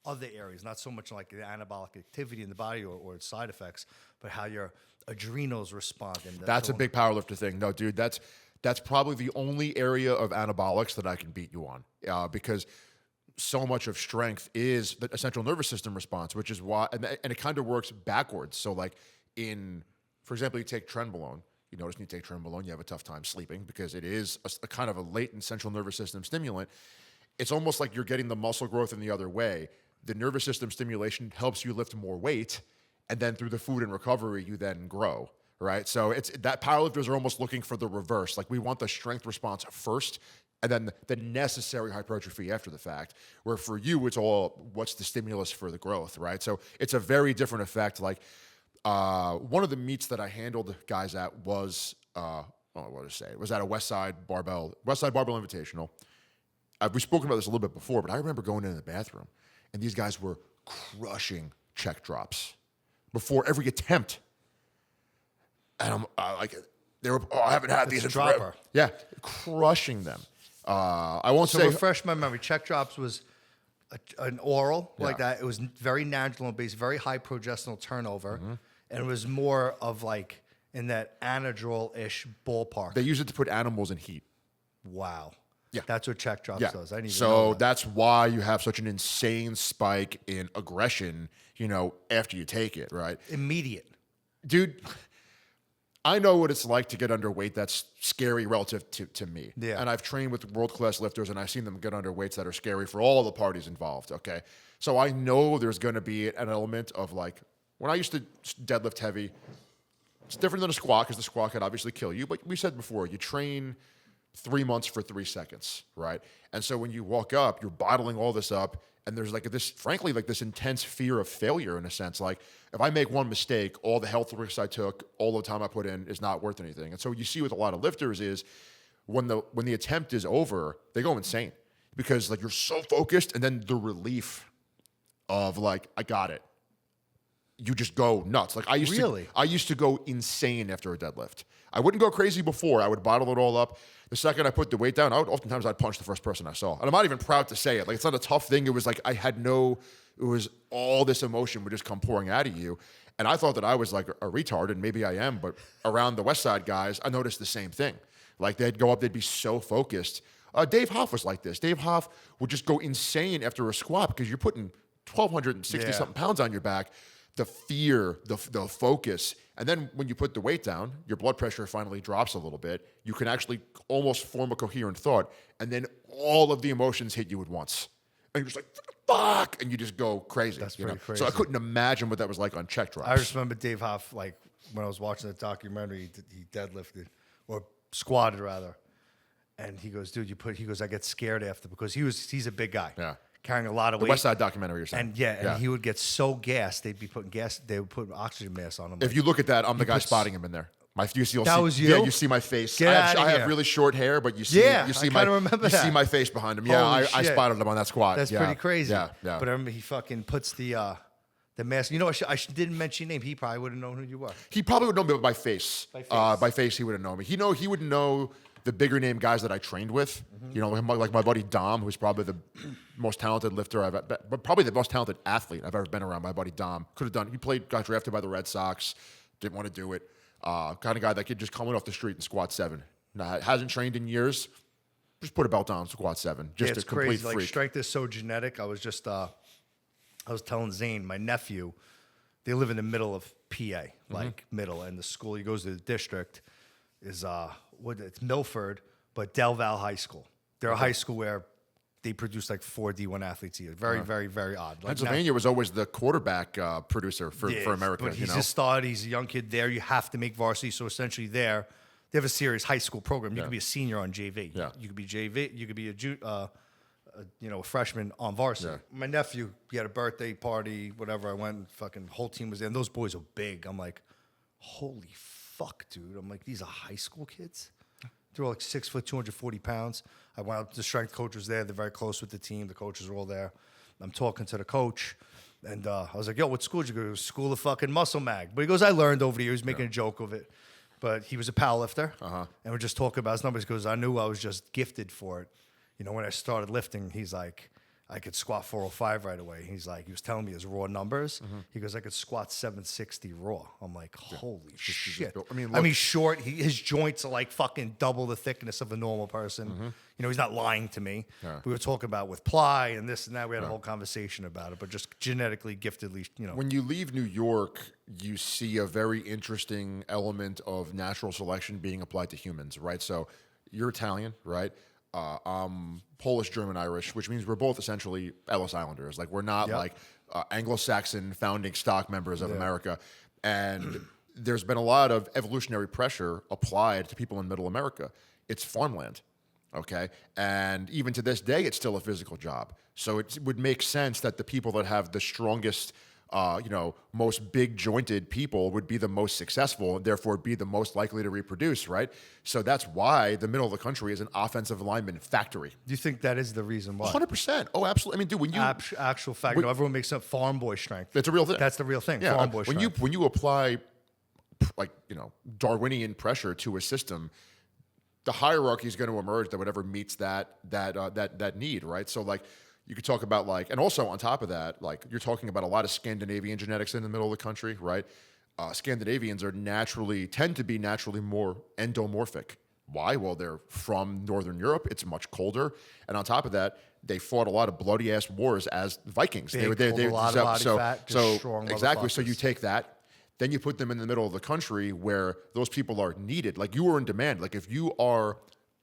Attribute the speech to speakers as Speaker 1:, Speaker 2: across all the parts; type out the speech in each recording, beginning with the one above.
Speaker 1: other areas, not so much like the anabolic activity in the body or its side effects, but how your adrenals respond. And
Speaker 2: That's a big powerlifter thing. No, dude, that's probably the only area of anabolics that I can beat you on, because so much of strength is the central nervous system response, which is why, and it kind of works backwards. So like for example, you take trenbolone. You notice when you take trenbolone, you have a tough time sleeping because it is a kind of a latent central nervous system stimulant. It's almost like you're getting the muscle growth in the other way. The nervous system stimulation helps you lift more weight, and then through the food and recovery, you then grow, right? So it's that powerlifters are almost looking for the reverse. Like we want the strength response first, and then the necessary hypertrophy after the fact, where for you, it's all what's the stimulus for the growth, right? So it's a very different effect. Like one of the meets that I handled guys at was, it was at a Westside Barbell Invitational. We've spoken about this a little bit before, but I remember going into the bathroom, and these guys were crushing check drops before every attempt. And I'm like, I haven't had these in forever. Yeah, crushing them. I won't say.
Speaker 1: Refresh my memory. Check drops was an oral like that. It was very natural based, very high progesterone turnover, and it was more of like in that Anadrol-ish ballpark.
Speaker 2: They use it to put animals in heat.
Speaker 1: Wow.
Speaker 2: Yeah,
Speaker 1: that's what check drops does. I didn't even
Speaker 2: so
Speaker 1: know that.
Speaker 2: That's why you have such an insane spike in aggression. After you take it, right?
Speaker 1: Immediate,
Speaker 2: dude. I know what it's like to get underweight. That's scary relative to me.
Speaker 1: Yeah.
Speaker 2: And I've trained with world-class lifters, and I've seen them get under weights that are scary for all the parties involved, okay? So I know there's going to be an element of like, when I used to deadlift heavy, it's different than a squat because the squat can obviously kill you. But we said before, you train 3 months for 3 seconds, right? And so when you walk up, you're bottling all this up, and there's like this, frankly, like this intense fear of failure in a sense. Like if I make one mistake, all the health risks I took, all the time I put in is not worth anything. And so what you see with a lot of lifters is when the attempt is over, they go insane because like you're so focused, and then the relief of like, I got it. You just go nuts. Like I used to go insane after a deadlift. I wouldn't go crazy before. I would bottle it all up. The second I put the weight down, oftentimes I'd punch the first person I saw. And I'm not even proud to say it. Like it's not a tough thing. It was like it was all this emotion would just come pouring out of you. And I thought that I was like a retard, and maybe I am, but around the West Side guys, I noticed the same thing. Like they'd go up, they'd be so focused. Dave Hoff was like this. Dave Hoff would just go insane after a squat because you're putting 1,260 something pounds on your back. The fear, the focus. And then when you put the weight down, your blood pressure finally drops a little bit. You can actually almost form a coherent thought. And then all of the emotions hit you at once. And you're just like, fuck! And you just go crazy.
Speaker 1: That's pretty crazy.
Speaker 2: So I couldn't imagine what that was like on check drops.
Speaker 1: I just remember Dave Hoff, like when I was watching the documentary, he deadlifted, or squatted rather. And he goes, dude, I get scared after because he's a big guy.
Speaker 2: Yeah.
Speaker 1: Carrying a lot of weight.
Speaker 2: The West Side documentary you're saying.
Speaker 1: And he would get so gassed, they would put oxygen mask on him.
Speaker 2: If you look at that, I'm the guy spotting him in there.
Speaker 1: Was you?
Speaker 2: Yeah, you see my face. I have really short hair, but you see my face behind him. Yeah, I spotted him on that squat.
Speaker 1: That's pretty crazy.
Speaker 2: Yeah.
Speaker 1: But I remember he fucking puts the mask. You know, I didn't mention your name. He probably would have known who you were.
Speaker 2: He probably would know me by face. By face, he would have known me. He would know the bigger name guys that I trained with. Like my buddy Dom, who's probably the most talented lifter but probably the most talented athlete I've ever been around. My buddy Dom got drafted by the Red Sox, didn't want to do it. Kind of guy that could just come in off the street and squat 7. Hasn't trained in years. Just put a belt on, squat 7. Just a complete
Speaker 1: crazy.
Speaker 2: freak.
Speaker 1: Like strength is so genetic. I was telling Zane, my nephew, they live in the middle of PA, like middle, and the school he goes to, the district, is it's Milford, but Del Val High School. They're a high school where they produce like 4 D1 athletes a year. Very, very, very odd. Like
Speaker 2: Pennsylvania was always the quarterback producer for America.
Speaker 1: But he's a stud. He's a young kid there. You have to make varsity. So essentially there, they have a serious high school program. You could be a senior on JV.
Speaker 2: Yeah.
Speaker 1: You could be JV. You could be a freshman on varsity.
Speaker 2: Yeah.
Speaker 1: My nephew, he had a birthday party, whatever. I went, fucking whole team was there. And those boys are big. I'm like, holy fuck, dude. I'm like, these are high school kids? They're all like 6 foot, 240 pounds. I went up to the strength coach was there. They're very close with the team. The coaches are all there. I'm talking to the coach. And I was like, yo, what school did you go to? School of fucking Muscle Mag. But he goes, I learned over the years, making a joke of it. But he was a powerlifter. And we're just talking about his numbers. He goes, I knew I was just gifted for it. When I started lifting, he's like, I could squat 405 right away. He was telling me his raw numbers. He goes, I could squat 760 raw. I'm like, holy shit.
Speaker 2: I mean,
Speaker 1: I mean, short. His joints are like fucking double the thickness of a normal person. You know, he's not lying to me.
Speaker 2: Yeah.
Speaker 1: We were talking about with ply and this and that. We had a whole conversation about it, but just genetically giftedly, you know.
Speaker 2: When you leave New York, you see a very interesting element of natural selection being applied to humans, right? So you're Italian, right? I'm Polish, German, Irish, which means we're both essentially Ellis Islanders. Like, we're not like Anglo-Saxon founding stock members of America. And there's been a lot of evolutionary pressure applied to people in Middle America. It's farmland, okay? And even to this day, it's still a physical job. So it would make sense that the people that have the strongest, most big jointed people would be the most successful and therefore be the most likely to reproduce, right? So that's why the middle of the country is an offensive lineman factory.
Speaker 1: Do you think that is the reason why?
Speaker 2: 100%. Oh, absolutely. I mean, dude, when you
Speaker 1: actual fact, you know, everyone makes up farm boy strength.
Speaker 2: that's a real thing.
Speaker 1: That's the real thing.
Speaker 2: Yeah,
Speaker 1: Farm boy strength.
Speaker 2: when you apply Darwinian pressure to a system, the hierarchy is going to emerge that whatever meets that need, right? So like, you could talk about and also on top of that, like, you're talking about a lot of Scandinavian genetics in the middle of the country, right? Scandinavians tend to be naturally more endomorphic. Why? Well, they're from Northern Europe. It's much colder. And on top of that, they fought a lot of bloody ass wars as Vikings.
Speaker 1: Big, a lot of body fat, just strong
Speaker 2: exactly. So
Speaker 1: motherfuckers.
Speaker 2: you take that, then you put them in the middle of the country where those people are needed. Like, you are in demand. Like, if you are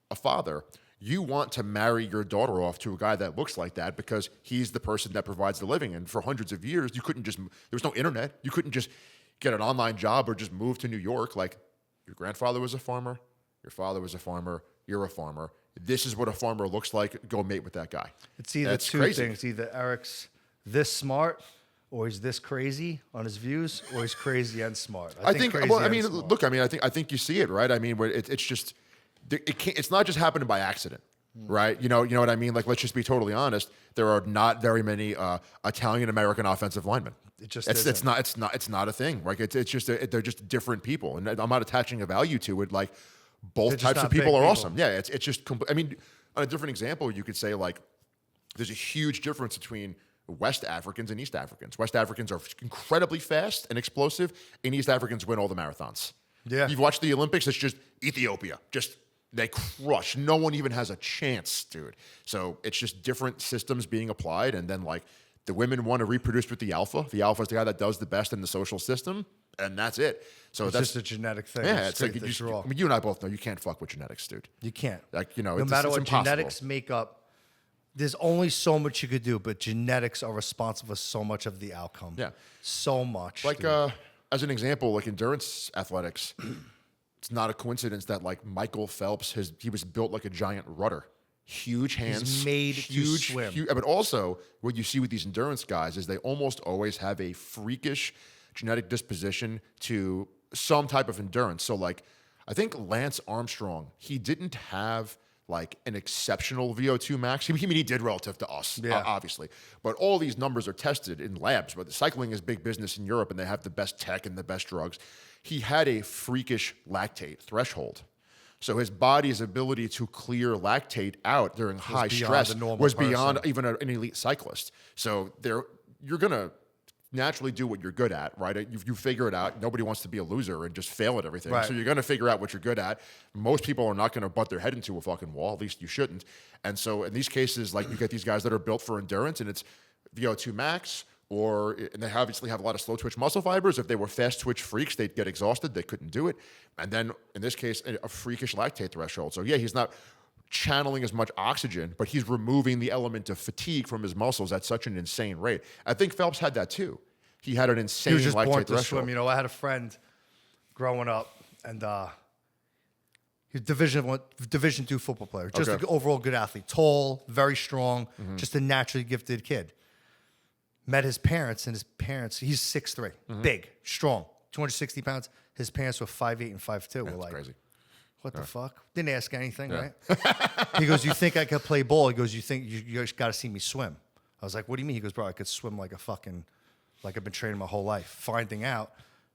Speaker 2: a father, you want to marry your daughter off to a guy that looks like that because he's the person that provides the living. And for hundreds of years, you couldn't there was no internet. You couldn't just get an online job or just move to New York. Like, your grandfather was a farmer, your father was a farmer, you're a farmer. This is what a farmer looks like. Go mate with that guy.
Speaker 1: It's either two things. Either Eric's this smart or he's this crazy on his views, or he's crazy and smart. I think
Speaker 2: I think you see it, right? I mean, where it's just, it's not just happening by accident, right? You know what I mean? Like, let's just be totally honest. There are not very many Italian American offensive linemen. It's not a thing. Like, it's just they're just different people, and I'm not attaching a value to it. Like, both types of people are awesome. Yeah, it's just. I mean, on a different example, you could say, like, there's a huge difference between West Africans and East Africans. West Africans are incredibly fast and explosive, and East Africans win all the marathons.
Speaker 1: Yeah,
Speaker 2: you've watched the Olympics. It's just Ethiopia, they crush. No one even has a chance, dude. So it's just different systems being applied, and then, like, the women want to reproduce with the alpha. The alpha is the guy that does the best in the social system, and that's it. So
Speaker 1: it's
Speaker 2: that's
Speaker 1: just a genetic thing.
Speaker 2: Yeah, it's like you and I both know you can't fuck with genetics, dude.
Speaker 1: You can't.
Speaker 2: Like,
Speaker 1: no
Speaker 2: it's,
Speaker 1: matter
Speaker 2: it's
Speaker 1: what
Speaker 2: impossible.
Speaker 1: genetics make up, there's only so much you could do, but genetics are responsible for so much of the outcome.
Speaker 2: Yeah,
Speaker 1: so much.
Speaker 2: Like, as an example, like endurance athletics. It's not a coincidence that, like, Michael Phelps, he was built like a giant rudder. Huge hands.
Speaker 1: He's made to swim.
Speaker 2: But also, what you see with these endurance guys is they almost always have a freakish genetic disposition to some type of endurance. So, like, I think Lance Armstrong, he didn't have, like, an exceptional VO2 max. He did relative to us, obviously. But all these numbers are tested in labs. But the cycling is big business in Europe, and they have the best tech and the best drugs. He had a freakish lactate threshold. So his body's ability to clear lactate out during high stress was beyond even an elite cyclist. So you're going to naturally do what you're good at, right? You figure it out. Nobody wants to be a loser and just fail at everything. Right. So you're going to figure out what you're good at. Most people are not going to butt their head into a fucking wall. At least you shouldn't. And so in these cases, like, you get these guys that are built for endurance, and it's VO2 max, and they obviously have a lot of slow twitch muscle fibers. If they were fast twitch freaks, they'd get exhausted. They couldn't do it. And then in this case, a freakish lactate threshold. So yeah, he's not channeling as much oxygen, but he's removing the element of fatigue from his muscles at such an insane rate. I think Phelps had that too. He had an insane lactate threshold. He was just born to swim.
Speaker 1: You know, I had a friend growing up, and he was Division II football player. Just an overall good athlete. Tall, very strong, just a naturally gifted kid. Met his parents, and he's 6'3", big, strong, 260 pounds. His parents were 5'8" and 5'2". We're like, crazy. What the fuck? Didn't ask anything, right? He goes, you think I could play ball? He goes, you think you just got to see me swim? I was like, what do you mean? He goes, bro, I could swim like I've been training my whole life. Finding out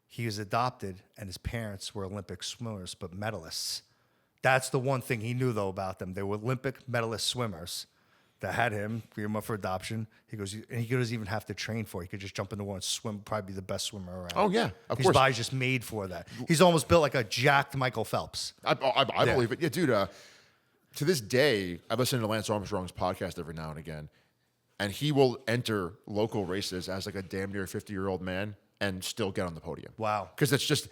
Speaker 1: he was adopted, and his parents were Olympic swimmers, but medalists. That's the one thing he knew, though, about them. They were Olympic medalist swimmers that had him, gave him up for adoption. He goes, and he doesn't even have to train for it. He could just jump in the water and swim, probably be the best swimmer around.
Speaker 2: Oh, yeah, of
Speaker 1: His
Speaker 2: course.
Speaker 1: body's just made for that. He's almost built like a jacked Michael Phelps.
Speaker 2: I believe it. Yeah, dude, to this day, I listen to Lance Armstrong's podcast every now and again, and he will enter local races as like a damn near 50-year-old man and still get on the podium.
Speaker 1: Wow.
Speaker 2: Because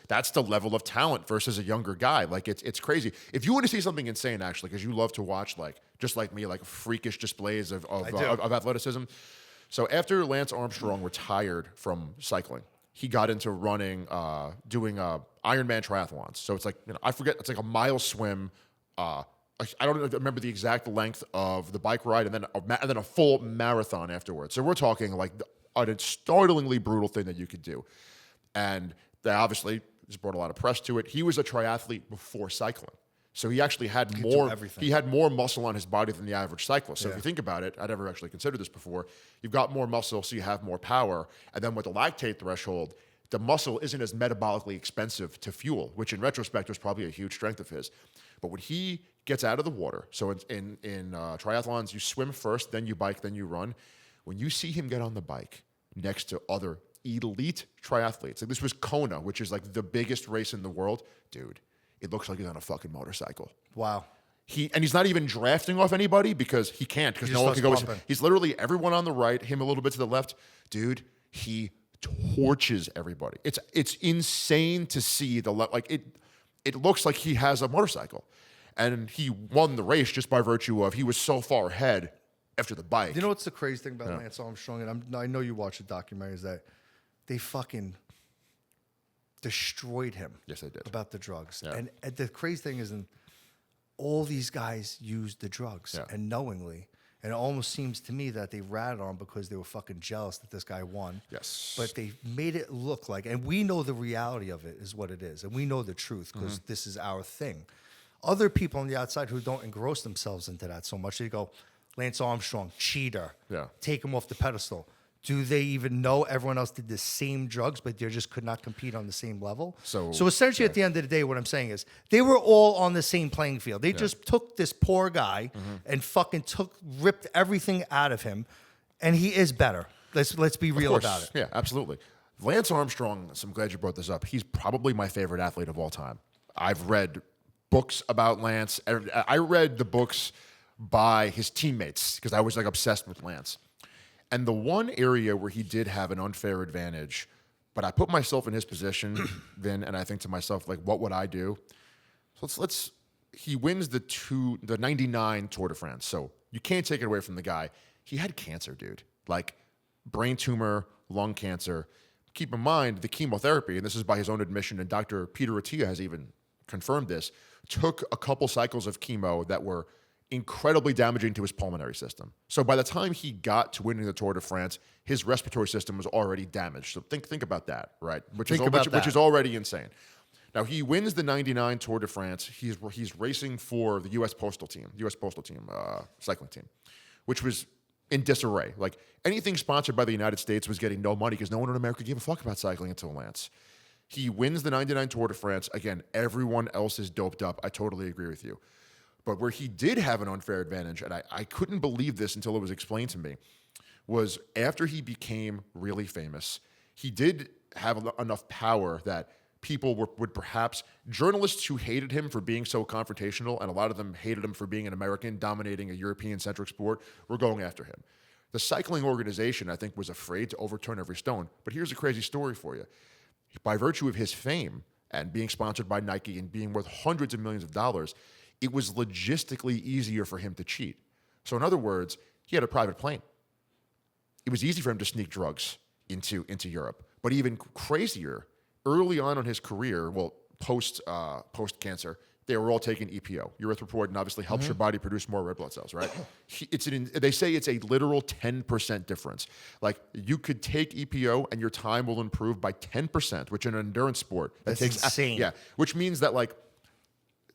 Speaker 2: that's the level of talent versus a younger guy. Like it's crazy. If you want to see something insane, actually, because you love to watch like just like me, like freakish displays of athleticism. So after Lance Armstrong retired from cycling, he got into running, doing Ironman triathlons. So it's like, I forget, it's like a mile swim. I don't remember the exact length of the bike ride, and then a full marathon afterwards. So we're talking like a startlingly brutal thing that you could do. And that obviously just brought a lot of press to it. He was a triathlete before cycling. So he actually had more muscle on his body than the average cyclist. So if you think about it, I'd never actually considered this before. You've got more muscle, so you have more power. And then with the lactate threshold, the muscle isn't as metabolically expensive to fuel, which in retrospect was probably a huge strength of his. But when he gets out of the water, so in triathlons, you swim first, then you bike, then you run. When you see him get on the bike next to other elite triathletes, like this was Kona, which is like the biggest race in the world, dude, it looks like he's on a fucking motorcycle.
Speaker 1: Wow.
Speaker 2: He's not even drafting off anybody because he can't, because no one can go. He's literally everyone on the right, him a little bit to the left. Dude, he torches everybody. It's insane to see it looks like he has a motorcycle. And he won the race just by virtue of he was so far ahead after the bike.
Speaker 1: You know what's the crazy thing about Lance Armstrong? And I know you watch the documentary, is that they fucking destroyed him.
Speaker 2: Yes, they did.
Speaker 1: About the drugs.
Speaker 2: Yeah.
Speaker 1: And the crazy thing is, all these guys used the drugs and knowingly. And it almost seems to me that they ratted on because they were fucking jealous that this guy won.
Speaker 2: Yes.
Speaker 1: But they made it look like, and we know the reality of it is what it is. And we know the truth because this is our thing. Other people on the outside who don't engross themselves into that so much, they go, Lance Armstrong, cheater.
Speaker 2: Yeah.
Speaker 1: Take him off the pedestal. Do they even know everyone else did the same drugs, but they just could not compete on the same level? So essentially, at the end of the day, what I'm saying is they were all on the same playing field. They just took this poor guy and fucking ripped everything out of him, and he is better. Let's be real about it.
Speaker 2: Yeah, absolutely. Lance Armstrong, so I'm glad you brought this up. He's probably my favorite athlete of all time. I've read books about Lance. I read the books by his teammates because I was like obsessed with Lance. And the one area where he did have an unfair advantage, but I put myself in his position then, and I think to myself, like, what would I do? So he wins the 99 Tour de France. So you can't take it away from the guy. He had cancer, dude. Like brain tumor, lung cancer. Keep in mind the chemotherapy, and this is by his own admission, and Dr. Peter Attia has even confirmed this, took a couple cycles of chemo that were incredibly damaging to his pulmonary system. So by the time he got to winning the Tour de France, his respiratory system was already damaged. So think about that, right? Which is already insane. Now he wins the 99 Tour de France. He's racing for the U.S. Postal Team, cycling team, which was in disarray. Like anything sponsored by the United States was getting no money because no one in America gave a fuck about cycling until Lance. He wins the 99 Tour de France. Again, everyone else is doped up. I totally agree with you. But where he did have an unfair advantage, and I couldn't believe this until it was explained to me, was after he became really famous, he did have enough power that people would perhaps, journalists who hated him for being so confrontational, and a lot of them hated him for being an American dominating a European-centric sport, were going after him. The cycling organization, I think, was afraid to overturn every stone. But here's a crazy story for you. By virtue of his fame and being sponsored by Nike and being worth hundreds of millions of dollars, it was logistically easier for him to cheat. So in other words, he had a private plane. It was easy for him to sneak drugs into Europe. But even crazier, early on in his career, well, post-cancer, they were all taking EPO, erythropoietin, obviously helps your body produce more red blood cells, right? They say it's a literal 10% difference. Like you could take EPO and your time will improve by 10%, which in an endurance sport,
Speaker 1: That's insane.
Speaker 2: Yeah, which means that like,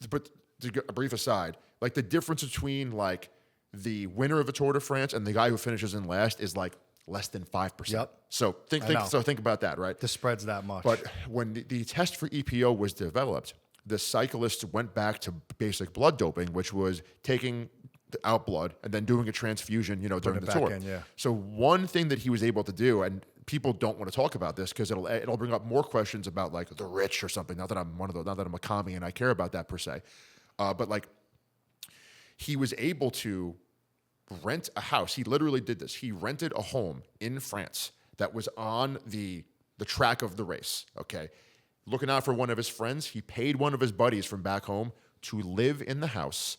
Speaker 2: but to get a brief aside, like the difference between like the winner of a Tour de France and the guy who finishes in last is like less than 5%.
Speaker 1: Yep.
Speaker 2: So think about that, right?
Speaker 1: The spread's that much.
Speaker 2: But when the test for EPO was developed, the cyclists went back to basic blood doping, which was taking out blood and then doing a transfusion, during the
Speaker 1: it
Speaker 2: tour.
Speaker 1: back in, yeah.
Speaker 2: So one thing that he was able to do, and people don't want to talk about this because it'll bring up more questions about like the rich or something. Not that I'm one of those, not that I'm a commie and I care about that per se, but like he was able to rent a house. He literally did this. He rented a home in France that was on the track of the race. Okay, looking out for one of his friends, he paid one of his buddies from back home to live in the house.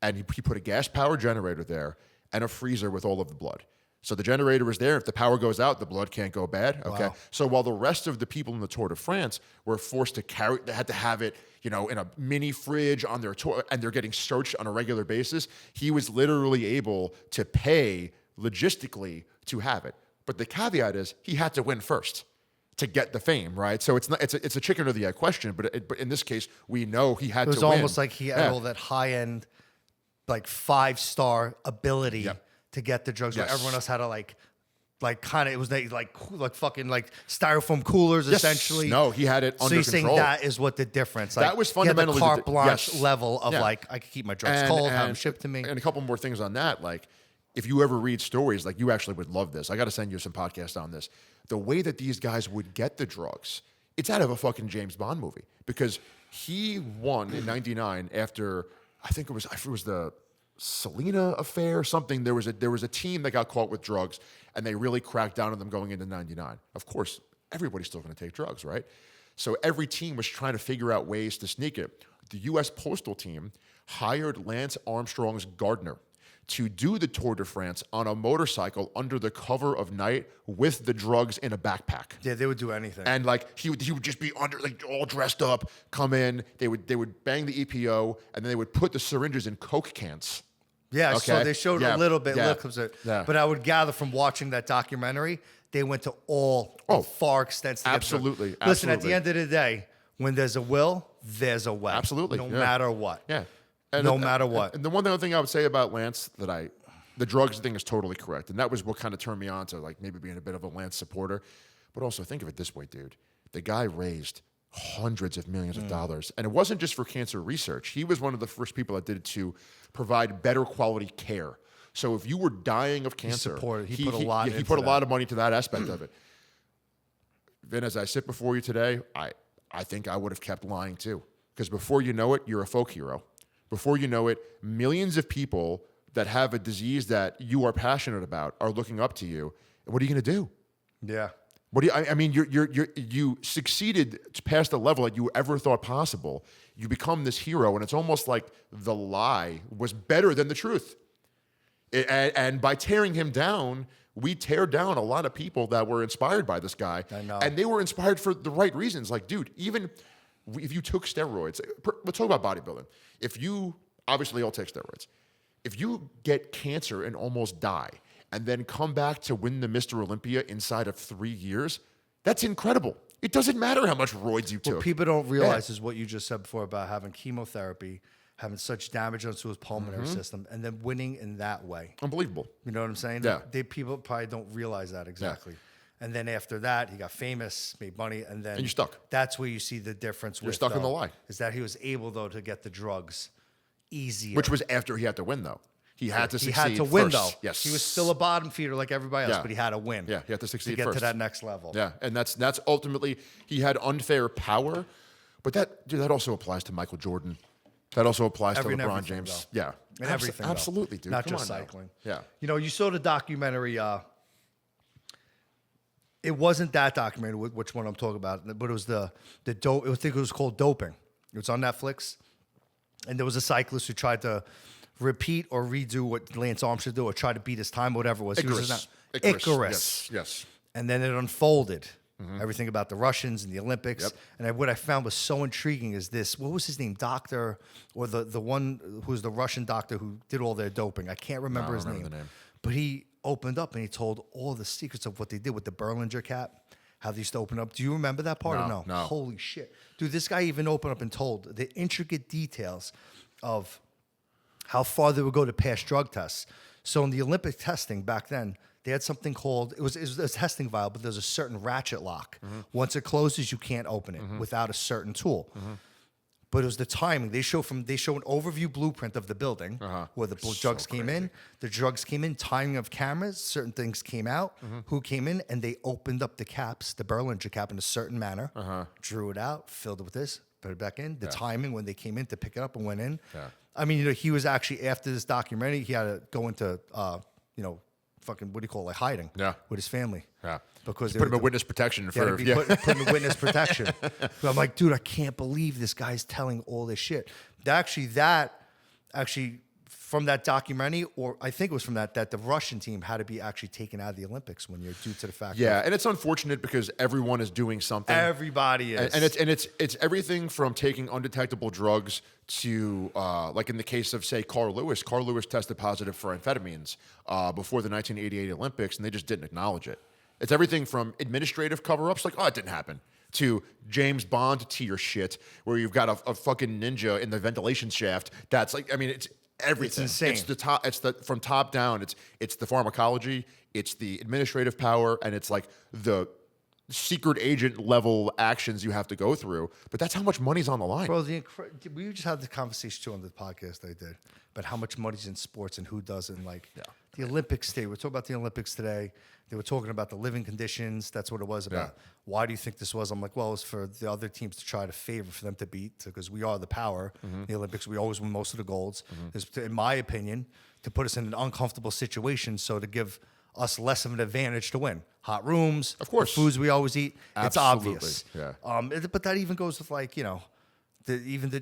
Speaker 2: And he put a gas-powered generator there and a freezer with all of the blood. So the generator was there. If the power goes out, the blood can't go bad. Okay.
Speaker 1: Wow.
Speaker 2: So while the rest of the people in the Tour de France were forced to carry, they had to have it, in a mini fridge on their tour, and they're getting searched on a regular basis, he was literally able to pay logistically to have it. But the caveat is he had to win first to get the fame, right? So it's a chicken or the egg question. But in this case, we know he had to win.
Speaker 1: It was almost like he had all that high end, like 5-star ability to get the drugs. Where everyone else had to like kind of, it was like fucking like styrofoam coolers essentially.
Speaker 2: No, he had it under control.
Speaker 1: So you're saying that is what the difference? Like,
Speaker 2: that was fundamentally
Speaker 1: the carte blanche level of like, I could keep my drugs cold, have them shipped to me.
Speaker 2: And a couple more things on that, like if you ever read stories, like you actually would love this. I got to send you some podcasts on this. The way that these guys would get the drugs, it's out of a fucking James Bond movie, because he won in '99 after, I think it was the Selena affair or something. There was a team that got caught with drugs, and they really cracked down on them going into '99. Of course, everybody's still going to take drugs, right? So every team was trying to figure out ways to sneak it. The U.S. Postal Team hired Lance Armstrong's gardener to do the Tour de France on a motorcycle under the cover of night with the drugs in a backpack.
Speaker 1: Yeah, they would do anything.
Speaker 2: And like he would just be under, like all dressed up, come in. They would bang the EPO, and then they would put the syringes in Coke cans.
Speaker 1: Yeah,
Speaker 2: Okay.
Speaker 1: so they showed a little bit, little clips of it.
Speaker 2: Yeah.
Speaker 1: But I would gather from watching that documentary, they went to all far extents. To
Speaker 2: Absolutely.
Speaker 1: Get Listen, at the end of the day, when there's a will, there's a way.
Speaker 2: Absolutely.
Speaker 1: No matter what.
Speaker 2: Yeah.
Speaker 1: No matter what.
Speaker 2: And the one other thing I would say about Lance the drugs thing is totally correct. And that was what kind of turned me on to like maybe being a bit of a Lance supporter. But also think of it this way, dude. The guy raised hundreds of millions of dollars. And it wasn't just for cancer research. He was one of the first people that did it to provide better quality care. So if you were dying of cancer,
Speaker 1: he put a lot
Speaker 2: he put a lot of money to that aspect of it. Then as I sit before you today, I think I would have kept lying too. Because before you know it, you're a folk hero. Before you know it, millions of people that have a disease that you are passionate about are looking up to you. And what are you going to do?
Speaker 1: Yeah.
Speaker 2: What do you? I mean, you succeeded past the level that you ever thought possible. You become this hero, and it's almost like the lie was better than the truth. And by tearing him down, we tear down a lot of people that were inspired by this guy.
Speaker 1: I know.
Speaker 2: And they were inspired for the right reasons. Like, dude, even if you took steroids, let's talk about bodybuilding. If you, obviously all take steroids. If you get cancer and almost die and then come back to win the Mr. Olympia inside of 3 years, that's incredible. It doesn't matter how much roids you took.
Speaker 1: What people don't realize is what you just said before about having chemotherapy, having such damage onto his pulmonary system, and then winning in that way.
Speaker 2: Unbelievable.
Speaker 1: You know what I'm saying?
Speaker 2: Yeah.
Speaker 1: People probably don't realize that exactly. Yeah. And then after that, he got famous, made money, and then
Speaker 2: you're stuck.
Speaker 1: That's where you see the difference.
Speaker 2: You're stuck in the lie.
Speaker 1: Is that he was able though to get the drugs easier,
Speaker 2: which was after he had to win though. He had to succeed.
Speaker 1: He had to win
Speaker 2: first.
Speaker 1: though.
Speaker 2: Yes,
Speaker 1: he was still a bottom feeder like everybody else, but he had to win.
Speaker 2: Yeah, he had to succeed
Speaker 1: to get
Speaker 2: first.
Speaker 1: to that next level.
Speaker 2: Yeah, and that's ultimately he had unfair power, but that also applies to Michael Jordan. That also applies to LeBron James.
Speaker 1: Though.
Speaker 2: Yeah,
Speaker 1: and everything.
Speaker 2: Absolutely, dude.
Speaker 1: Not
Speaker 2: Come
Speaker 1: just
Speaker 2: on
Speaker 1: cycling.
Speaker 2: Now. Yeah.
Speaker 1: You know, you saw the documentary. It wasn't that documentary, which one I'm talking about, but it was the dope. I think it was called Doping. It was on Netflix, and there was a cyclist who tried to repeat or redo what Lance Armstrong did, or try to beat his time, whatever it was.
Speaker 2: Icarus. Yes.
Speaker 1: And then it unfolded. Everything about the Russians and the Olympics. Yep. And what I found was so intriguing is this. What was his name? Doctor, or the one who's the Russian doctor who did all their doping. I can't remember his name. But he opened up and he told all the secrets of what they did with the Berlinger cap, how they used to open up. Do you remember that part or no?
Speaker 2: No.
Speaker 1: Holy shit. Dude, this guy even opened up and told the intricate details of how far they would go to pass drug tests. So in the Olympic testing back then, they had something called, it was a testing vial, but there's a certain ratchet lock. Once it closes, you can't open it without a certain tool. But it was the timing. They show an overview blueprint of the building where the drugs came in. The drugs came in, timing of cameras, certain things came out, who came in, and they opened up the caps, the Berlinger cap in a certain manner, drew it out, filled it with this, put it back in. The timing when they came in to pick it up and went in.
Speaker 2: Yeah.
Speaker 1: I mean, you know, he was actually, after this documentary, he had to go into, you know, fucking, what do you call it, like hiding with his family.
Speaker 2: Yeah.
Speaker 1: Because
Speaker 2: put him in witness protection for
Speaker 1: put him in witness protection. But I'm like, dude, I can't believe this guy's telling all this shit. That actually from that documentary, or I think it was from that the Russian team had to be actually taken out of the Olympics when you're due to the fact.
Speaker 2: Yeah, and it's unfortunate because everyone is doing something.
Speaker 1: Everybody is,
Speaker 2: and it's everything from taking undetectable drugs to like in the case of say Carl Lewis. Carl Lewis tested positive for amphetamines before the 1988 Olympics, and they just didn't acknowledge it. It's everything from administrative cover-ups, like, oh, it didn't happen, to James Bond tier shit, where you've got a fucking ninja in the ventilation shaft. That's like, I mean, it's everything.
Speaker 1: It's insane.
Speaker 2: It's the top. It's the from top down. It's the pharmacology. It's the administrative power, and it's like the secret agent level actions you have to go through. But that's how much money's on the line.
Speaker 1: Bro, we just had the conversation too on the podcast I did about how much money's in sports and who doesn't. Like the Olympics today. We're talking about the Olympics today. They were talking about the living conditions. That's what it was about.
Speaker 2: Yeah.
Speaker 1: Why do you think this was? I'm like, well, it's for the other teams to try to favor for them to beat because we are the power. The Olympics, we always win most of the golds. It's, in my opinion, to put us in an uncomfortable situation, so to give us less of an advantage to win. Hot rooms,
Speaker 2: of course,
Speaker 1: the foods we always eat.
Speaker 2: Absolutely.
Speaker 1: It's obvious.
Speaker 2: Yeah.
Speaker 1: But that even goes with like, you know,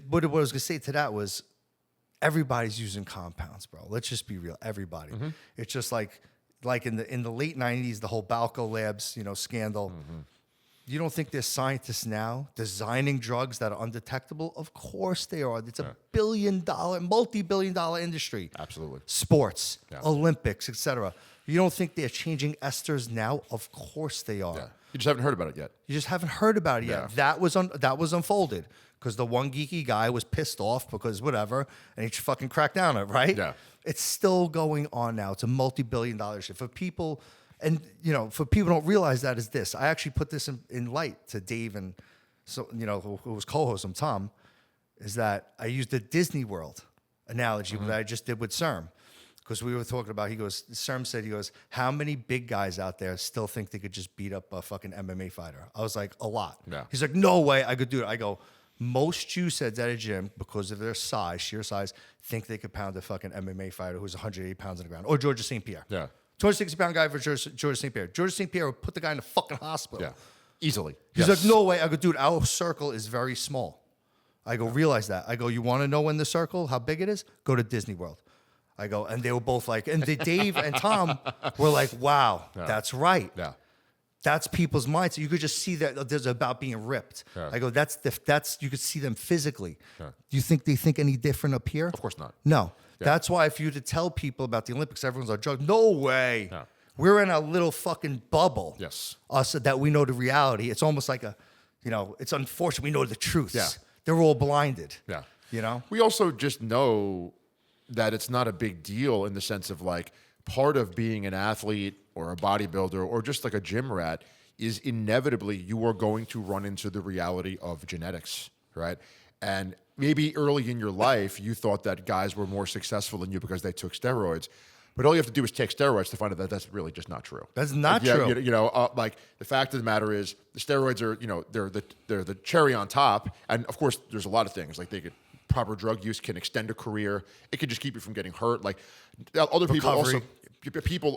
Speaker 1: what I was gonna say to that was everybody's using compounds, bro. Let's just be real. Everybody. It's just like in the late 90s, the whole Balco Labs, you know, scandal. You don't think there's scientists now designing drugs that are undetectable? Of course they are. It's a multi-billion-dollar industry.
Speaker 2: Absolutely.
Speaker 1: Sports, Olympics, etc. You don't think they're changing esters now? Of course they are.
Speaker 2: Yeah. You just haven't heard about it yet.
Speaker 1: You just haven't heard about it yet. That was unfolded because the one geeky guy was pissed off because whatever, and he fucking cracked down on it, right?
Speaker 2: Yeah.
Speaker 1: It's still going on now. It's a multi-billion-dollar shit. For people, and you know, for people who don't realize that is this. I actually put this in light to Dave and so you know who was co-host, Tom, is that I used the Disney World analogy that I just did with CERM. Because we were talking about, CERM said, how many big guys out there still think they could just beat up a fucking MMA fighter? I was like, a lot.
Speaker 2: Yeah.
Speaker 1: He's like, no way I could do it. I go, most juiceheads at a gym, because of their size, sheer size, think they could pound a fucking MMA fighter who's 180 pounds on the ground. Or Georgia St. Pierre.
Speaker 2: Yeah.
Speaker 1: 260-pound guy for Georgia St. Pierre. Georgia St. Pierre would put the guy in the fucking hospital.
Speaker 2: Yeah. Easily.
Speaker 1: He's like, no way. I go, dude, our circle is very small. I go, realize that. I go, you want to know when the circle, how big it is? Go to Disney World. I go, and they were both like, and Dave and Tom were like, wow, that's right.
Speaker 2: Yeah.
Speaker 1: That's people's minds. So you could just see that there's about being ripped.
Speaker 2: Yeah.
Speaker 1: I go, that's you could see them physically. Yeah. Do you think they think any different up here?
Speaker 2: Of course not.
Speaker 1: No. Yeah. That's why if you to tell people about the Olympics, everyone's like, drug. No way. Yeah. We're in a little fucking bubble.
Speaker 2: Yes.
Speaker 1: Us that we know the reality. It's almost like it's unfortunate. We know the truth.
Speaker 2: Yeah.
Speaker 1: They're all blinded.
Speaker 2: Yeah.
Speaker 1: You know?
Speaker 2: We also just know that it's not a big deal in the sense of like part of being an athlete or a bodybuilder or just like a gym rat is inevitably you are going to run into the reality of genetics, right? And maybe early in your life, you thought that guys were more successful than you because they took steroids. But all you have to do is take steroids to find out that that's really just not true.
Speaker 1: That's not true.
Speaker 2: Like the fact of the matter is the steroids are, they're the cherry on top. And of course, there's a lot of things like proper drug use can extend a career. It can just keep you from getting hurt. Like other people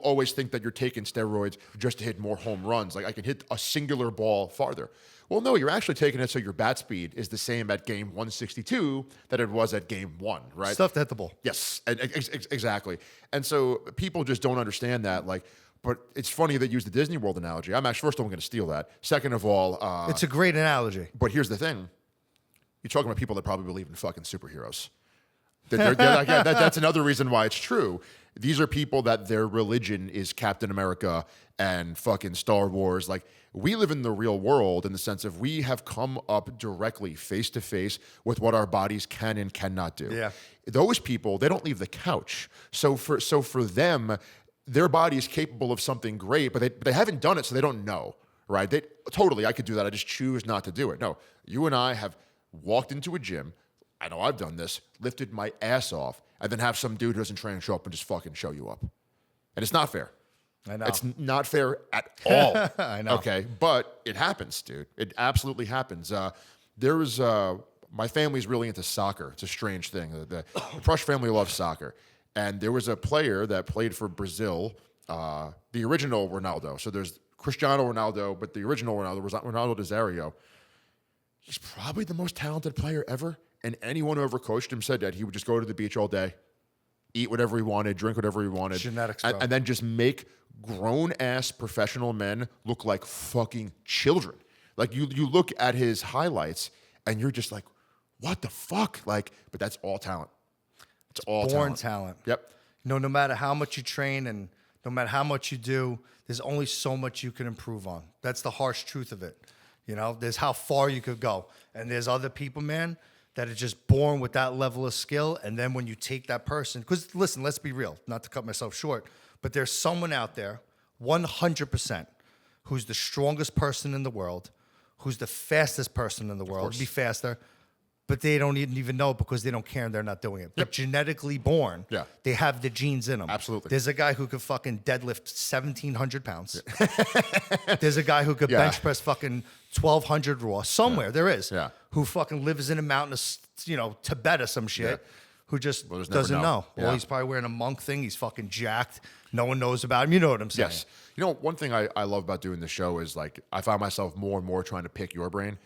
Speaker 2: always think that you're taking steroids just to hit more home runs. Like I can hit a singular ball farther. Well, no, you're actually taking it so your bat speed is the same at game 162 that it was at game 1, right?
Speaker 1: Stuff to hit the ball.
Speaker 2: Yes, exactly. And so people just don't understand that. Like, but it's funny that you use the Disney World analogy. I'm actually, first of all, I'm going to steal that. Second of all,
Speaker 1: it's a great analogy.
Speaker 2: But here's the thing. You're talking about people that probably believe in fucking superheroes. That's another reason why it's true. These are people that their religion is Captain America and fucking Star Wars. Like, we live in the real world in the sense of we have come up directly face to face with what our bodies can and cannot do.
Speaker 1: Yeah.
Speaker 2: Those people, they don't leave the couch. So for them, their body is capable of something great, but they haven't done it, so they don't know, right? I could do that. I just choose not to do it. No, you and I have walked into a gym, I know I've done this, lifted my ass off, and then have some dude who doesn't train show up and just fucking show you up. And it's not fair.
Speaker 1: I know.
Speaker 2: It's not fair at all.
Speaker 1: I know.
Speaker 2: Okay, but it happens, dude. It absolutely happens. There was my family's really into soccer. It's a strange thing. The Prush family loves soccer, and there was a player that played for Brazil, the original Ronaldo. So there's Cristiano Ronaldo, but the original Ronaldo was Ronaldo Nazario. He's probably the most talented player ever, and anyone who ever coached him said that he would just go to the beach all day, eat whatever he wanted, drink whatever he wanted,
Speaker 1: Genetics, bro.
Speaker 2: and then just make grown-ass professional men look like fucking children. Like, you look at his highlights, and you're just like, what the fuck? Like, but that's all talent. It's all
Speaker 1: Born talent.
Speaker 2: Yep.
Speaker 1: No matter how much you train and no matter how much you do, there's only so much you can improve on. That's the harsh truth of it. There's how far you could go. And there's other people, man, that are just born with that level of skill. And then when you take that person, because listen, let's be real, not to cut myself short, but there's someone out there, 100%, who's the strongest person in the world, who's the fastest person in the world, be faster, but they don't even know it because they don't care and they're not doing it. But genetically born, they have the genes in them.
Speaker 2: Absolutely.
Speaker 1: There's a guy who could fucking deadlift 1,700 pounds. There's a guy who could bench press fucking 1,200 raw. Somewhere there is.
Speaker 2: Yeah.
Speaker 1: Who fucking lives in a mountain of, Tibet or some shit. Who just doesn't know. Well, he's probably wearing a monk thing. He's fucking jacked. No one knows about him. You know what I'm saying?
Speaker 2: Yes. One thing I love about doing the show is, like, I find myself more and more trying to pick your brain.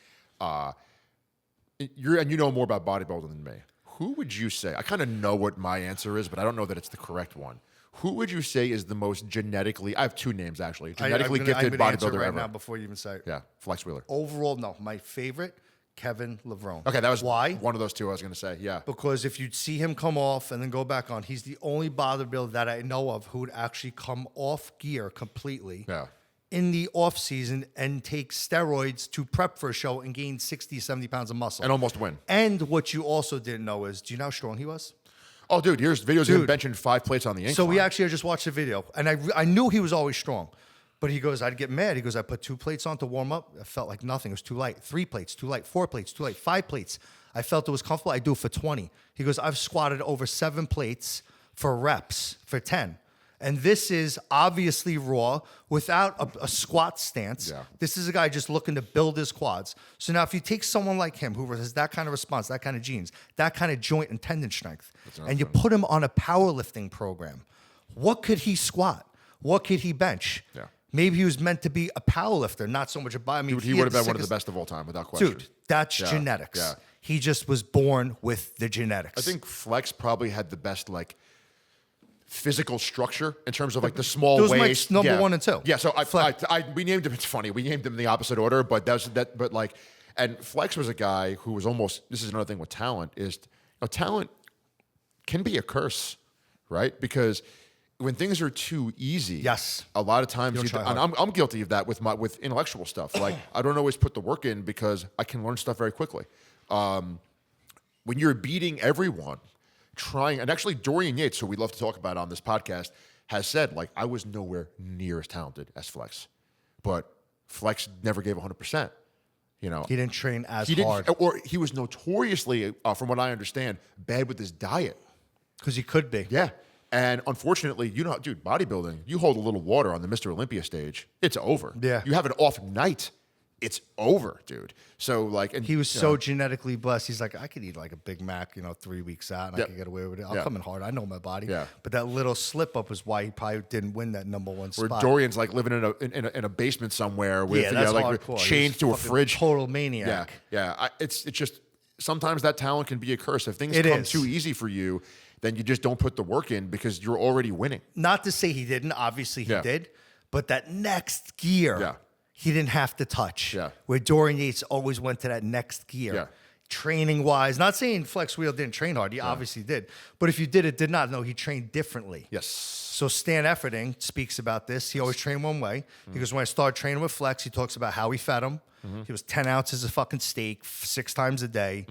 Speaker 2: You know more about bodybuilding than me. Who would you say? I kind of know what my answer is, but I don't know that it's the correct one. Who would you say is the most genetically? I have two names actually. Genetically gifted bodybuilder
Speaker 1: right
Speaker 2: ever.
Speaker 1: Now before you even say it.
Speaker 2: Yeah, Flex Wheeler.
Speaker 1: Overall, no. My favorite, Kevin Levrone.
Speaker 2: Okay, that was
Speaker 1: why.
Speaker 2: One of those two I was going to say. Yeah,
Speaker 1: because if you'd see him come off and then go back on, he's the only bodybuilder that I know of who would actually come off gear completely.
Speaker 2: Yeah.
Speaker 1: In the off season and take steroids to prep for a show and gain 60, 70 pounds of muscle.
Speaker 2: And almost win.
Speaker 1: And what you also didn't know is, do you know how strong he was?
Speaker 2: Oh, dude, here's videos of him benching 5 plates on the incline.
Speaker 1: So we actually just watched the video, and I knew he was always strong. But he goes, I'd get mad. He goes, I put 2 plates on to warm up. I felt like nothing. It was too light. 3 plates, too light. 4 plates, too light. 5 plates. I felt it was comfortable. I do it for 20. He goes, I've squatted over 7 plates for reps for 10. And this is obviously raw without a squat stance.
Speaker 2: Yeah.
Speaker 1: This is a guy just looking to build his quads. So now if you take someone like him who has that kind of response, that kind of genes, that kind of joint and tendon strength, and you put him on a powerlifting program, what could he squat? What could he bench?
Speaker 2: Yeah.
Speaker 1: Maybe he was meant to be a powerlifter, not so much a body. I mean,
Speaker 2: Dude, he would have been one of the best of all time, without question.
Speaker 1: Dude, that's genetics.
Speaker 2: Yeah.
Speaker 1: He just was born with the genetics.
Speaker 2: I think Flex probably had the best, like, physical structure in terms of, like, the small
Speaker 1: Those
Speaker 2: waist.
Speaker 1: Mike's number 1 and 2.
Speaker 2: Yeah, so we named him. It's funny, we named him in the opposite order, but but like, and Flex was a guy who was almost. This is another thing with talent is, talent can be a curse, right? Because when things are too easy, a lot of times, and I'm guilty of that with intellectual stuff. Like, I don't always put the work in because I can learn stuff very quickly. When you're beating everyone. And actually Dorian Yates, who we love to talk about on this podcast, has said, like, I was nowhere near as talented as Flex, but Flex never gave 100%. He
Speaker 1: didn't train as hard,
Speaker 2: or he was notoriously, from what I understand, bad with his diet.
Speaker 1: Because he could be.
Speaker 2: Yeah, and unfortunately, dude, bodybuilding, you hold a little water on the Mr. Olympia stage, it's over.
Speaker 1: Yeah,
Speaker 2: you have an off night. It's over, dude. So, like, and
Speaker 1: he was so genetically blessed. He's like, I could eat like a Big Mac, 3 weeks out, and I could get away with it. I'll come in hard. I know my body. Yeah. But that little slip up was why he probably didn't win that number 1 spot.
Speaker 2: Where Dorian's like living in a basement somewhere with like chained to a fridge.
Speaker 1: Total maniac.
Speaker 2: Yeah. It's just sometimes that talent can be a curse. If things come too easy for you, then you just don't put the work in because you're already winning.
Speaker 1: Not to say he didn't. Obviously he did. But that next gear. He didn't have to touch.
Speaker 2: Yeah.
Speaker 1: Where Dorian Yates always went to that next gear.
Speaker 2: Yeah.
Speaker 1: Training wise, not saying Flex Wheel didn't train hard. He obviously did. But if you did not know, he trained differently.
Speaker 2: Yes.
Speaker 1: So Stan Efferding speaks about this. He always trained one way. He goes, when I started training with Flex, he talks about how he fed him. He was 10 ounces of fucking steak 6 times a day,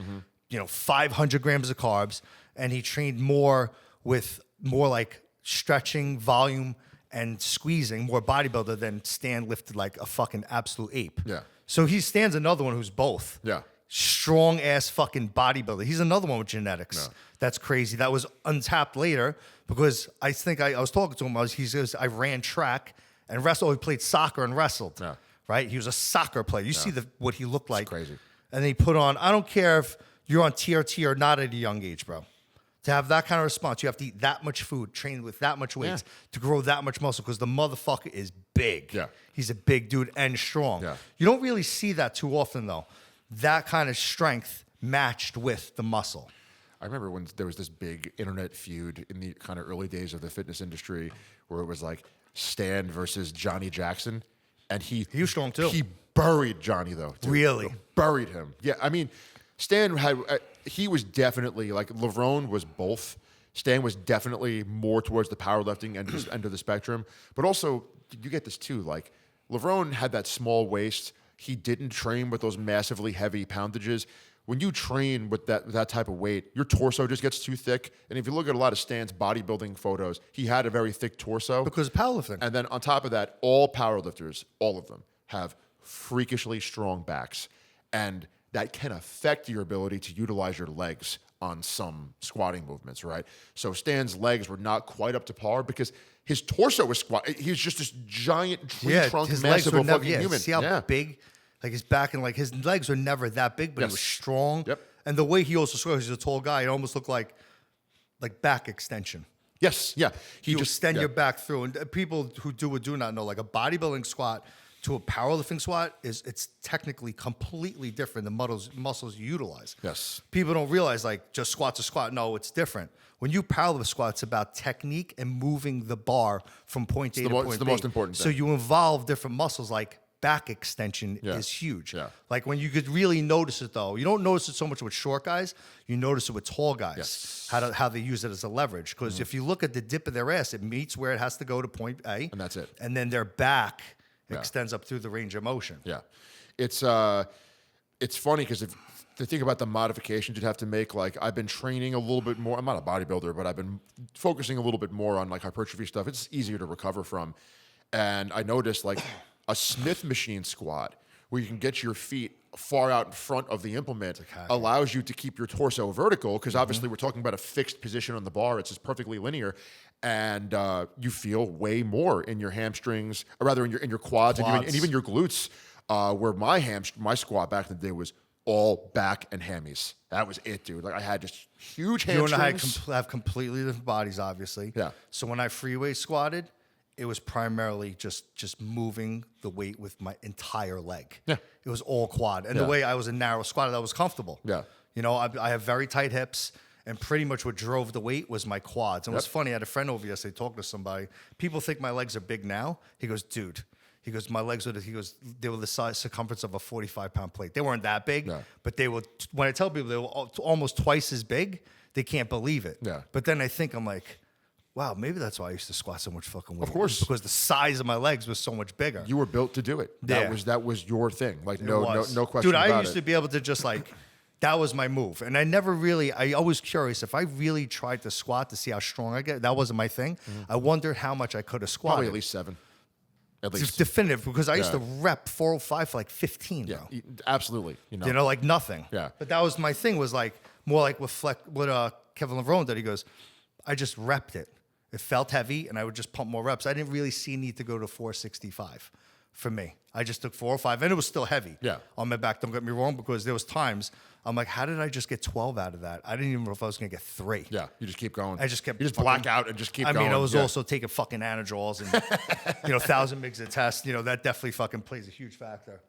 Speaker 1: 500 grams of carbs. And he trained more with more like stretching, volume, and squeezing, more bodybuilder than Stan lifted like a fucking absolute ape.
Speaker 2: Yeah.
Speaker 1: So Stan's another one who's both.
Speaker 2: Yeah.
Speaker 1: strong ass fucking bodybuilder. He's another one with genetics.
Speaker 2: No.
Speaker 1: That's crazy. That was untapped later because I think I was talking to him. He says, I ran track and wrestled. He played soccer and wrestled.
Speaker 2: Yeah.
Speaker 1: Right? He was a soccer player. You see what he looked like.
Speaker 2: crazy.
Speaker 1: And then he put on, I don't care if you're on TRT or not at a young age, bro. To have that kind of response, you have to eat that much food, train with that much weight to grow that much muscle because the motherfucker is big.
Speaker 2: Yeah.
Speaker 1: He's a big dude and strong.
Speaker 2: Yeah.
Speaker 1: You don't really see that too often, though. That kind of strength matched with the muscle.
Speaker 2: I remember when there was this big internet feud in the kind of early days of the fitness industry where it was like Stan versus Johnny Jackson. And he
Speaker 1: was strong, too.
Speaker 2: He buried Johnny, though. Dude.
Speaker 1: Really?
Speaker 2: Buried him. Yeah, I mean, Stan had, he was definitely, like, Laverne was both. Stan was definitely more towards the powerlifting end of the spectrum. But also, you get this, too, like, Laverne had that small waist. He didn't train with those massively heavy poundages. When you train with that type of weight, your torso just gets too thick. And if you look at a lot of Stan's bodybuilding photos, he had a very thick torso.
Speaker 1: Because of powerlifting.
Speaker 2: And then on top of that, all powerlifters, all of them, have freakishly strong backs. And that can affect your ability to utilize your legs on some squatting movements, right? So Stan's legs were not quite up to par because his torso was squat. He was just this giant tree trunk,
Speaker 1: his
Speaker 2: massive
Speaker 1: legs were never,
Speaker 2: fucking human.
Speaker 1: See how big, like his back and like his legs were never that big, but he was strong.
Speaker 2: Yep.
Speaker 1: And the way he also squats, he's a tall guy. It almost looked like back extension.
Speaker 2: Yes, yeah.
Speaker 1: He just extend your back through. And people who do not know, like a bodybuilding squat to a powerlifting squat it's technically completely different. The muscles you utilize.
Speaker 2: Yes.
Speaker 1: People don't realize like just squat's a squat. No, it's different. When you powerlift squat, it's about technique and moving the bar from point A to point B.
Speaker 2: It's the most important thing.
Speaker 1: So you involve different muscles like back extension is huge.
Speaker 2: Yeah.
Speaker 1: Like when you could really notice it though, you don't notice it so much with short guys, you notice it with tall guys.
Speaker 2: Yes.
Speaker 1: How they use it as a leverage. Because if you look at the dip of their ass, it meets where it has to go to point A.
Speaker 2: And that's it.
Speaker 1: And then their back extends up through the range of motion.
Speaker 2: Yeah. It's funny because if to think about the modifications you'd have to make, like I've been training a little bit more. I'm not a bodybuilder, but I've been focusing a little bit more on like hypertrophy stuff. It's easier to recover from. And I noticed like a Smith machine squat where you can get your feet far out in front of the implement allows you to keep your torso vertical because obviously we're talking about a fixed position on the bar. It's just perfectly linear. And you feel way more in your hamstrings, or rather in your quads. And even your glutes, where my squat back in the day was all back and hammies. That was it, dude. Like I had just huge hamstrings.
Speaker 1: You and I have completely different bodies, obviously.
Speaker 2: Yeah.
Speaker 1: So when I freeweight squatted, it was primarily just moving the weight with my entire leg.
Speaker 2: Yeah.
Speaker 1: It was all quad. And the way I was a narrow squatter, that was comfortable.
Speaker 2: Yeah.
Speaker 1: You know, I have very tight hips. And pretty much what drove the weight was my quads. And it was funny. I had a friend over yesterday talking to somebody. People think my legs are big now. He goes, dude. He goes, my legs were. They were the size circumference of a 45-pound plate. They weren't that big, but they were. When I tell people they were almost twice as big, they can't believe it.
Speaker 2: Yeah.
Speaker 1: But then I think I'm like, wow, maybe that's why I used to squat so much fucking weight.
Speaker 2: Of course,
Speaker 1: because the size of my legs was so much bigger.
Speaker 2: You were built to do it. That was your thing. Like no question
Speaker 1: Dude,
Speaker 2: about it.
Speaker 1: I used to be able to just like. That was my move. And I was curious if I really tried to squat to see how strong I get. That wasn't my thing. I wondered how much I could have squatted.
Speaker 2: Probably at least 7. At least.
Speaker 1: It's definitive because I used to rep 405 for like 15,
Speaker 2: Yeah,
Speaker 1: bro.
Speaker 2: absolutely.
Speaker 1: You know, like nothing.
Speaker 2: Yeah.
Speaker 1: But that was my thing was like more like with Kevin Laverne did. He goes, I just repped it. It felt heavy and I would just pump more reps. I didn't really see a need to go to 465 for me. I just took 405 and it was still heavy on my back. Don't get me wrong, because there was times I'm like, how did I just get 12 out of that? I didn't even know if I was going to get 3.
Speaker 2: Yeah, you just keep going.
Speaker 1: I just kept.
Speaker 2: You just black out and just keep going.
Speaker 1: I mean, I was also taking fucking Anadrols and 1,000 mgs a test. You know, that definitely fucking plays a huge factor.